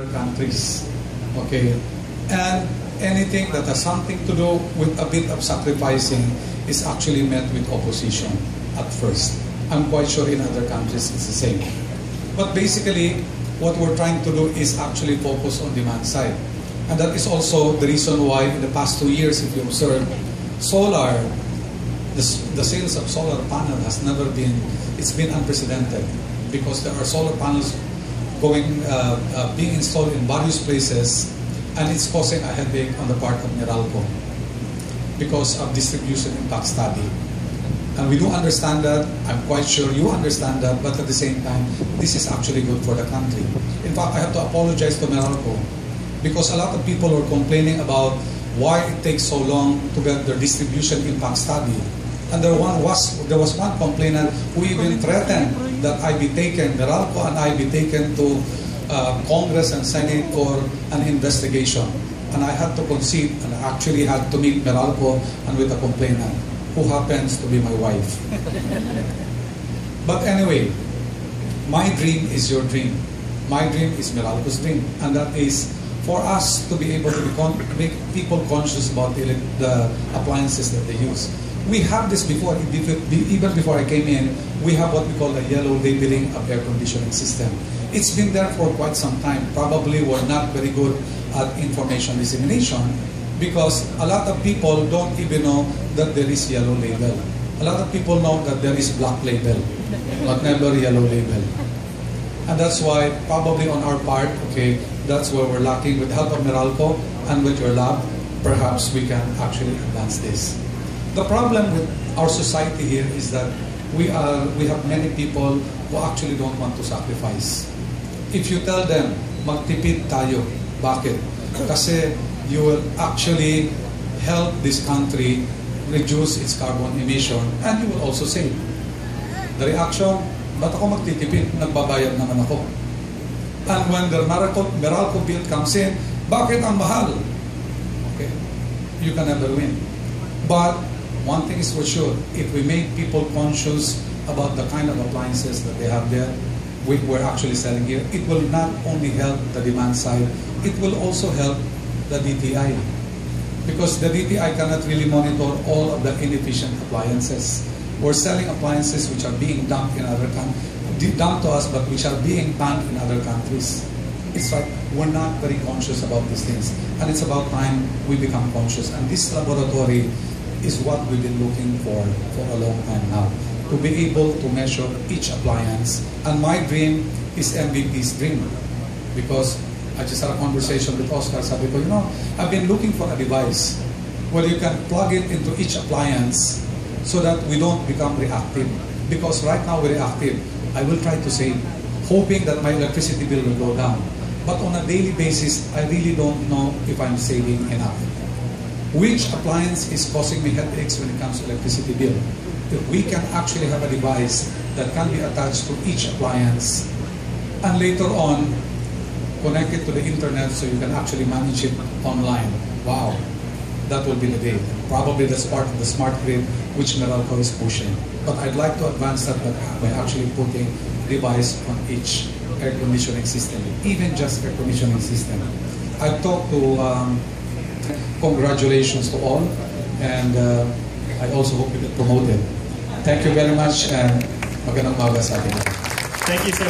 other countries. Okay? And anything that has something to do with a bit of sacrificing is actually met with opposition at first. I'm quite sure in other countries it's the same. But basically, what we're trying to do is actually focus on demand side. And that is also the reason why in the past 2 years, if you observe, solar, the sales of solar panel has never been, it's been unprecedented because there are solar panels being installed in various places, and it's causing a headache on the part of Meralco because of distribution impact study. And we do understand that, I'm quite sure you understand that, but at the same time, this is actually good for the country. In fact, I have to apologize to Meralco because a lot of people were complaining about why it takes so long to get their distribution impact study. And there was one complainant who even threatened that Meralco and I be taken to Congress and Senate for an investigation. And I had to concede and I actually had to meet Meralco and with a complainant who happens to be my wife. But anyway, my dream is your dream. My dream is Meralco's dream. And that is for us to be able to make people conscious about the appliances that they use. We have this before, even before I came in, we have what we call a yellow labeling of air conditioning system. It's been there for quite some time. Probably we're not very good at information dissemination because a lot of people don't even know that there is yellow label. A lot of people know that there is black label, but never yellow label. And that's why probably on our part, okay, that's where we're lacking. With the help of Meralco and with your lab, perhaps we can actually advance this. The problem with our society here is that we have many people who actually don't want to sacrifice. If you tell them, magtipid tayo, bakit? Kasi you will actually help this country reduce its carbon emission and you will also save. The reaction, ba't ako magtitipid? Nagbabayad naman ako. And when the Meralco bill comes in, bakit ang mahal? Okay, you can never win. But one thing is for sure, if we make people conscious about the kind of appliances that they have there, we're actually selling here, it will not only help the demand side, it will also help the DTI. Because the DTI cannot really monitor all of the inefficient appliances. We're selling appliances which are being dumped in other countries, dumped to us, but which are being banned in other countries. It's like we're not very conscious about these things. And it's about time we become conscious. And this laboratory is what we've been looking for a long time now, to be able to measure each appliance. And my dream is MVP's dream, because I just had a conversation with Oscar. Sabi ko, I've been looking for a device where you can plug it into each appliance so that we don't become reactive. Because right now we're reactive. I will try to save, hoping that my electricity bill will go down. But on a daily basis, I really don't know if I'm saving enough. Which appliance is causing me headaches when it comes to electricity bill? If we can actually have a device that can be attached to each appliance and later on connect it to the internet so you can actually manage it online. Wow, that will be the day. Probably that's part of the smart grid which Meralco is pushing. But I'd like to advance that by actually putting a device on each air conditioning system, even just air conditioning system. I've talked to congratulations to all, and I also hope you get promoted. Thank you very much, and magandang umaga sa atin. Thank you, sir.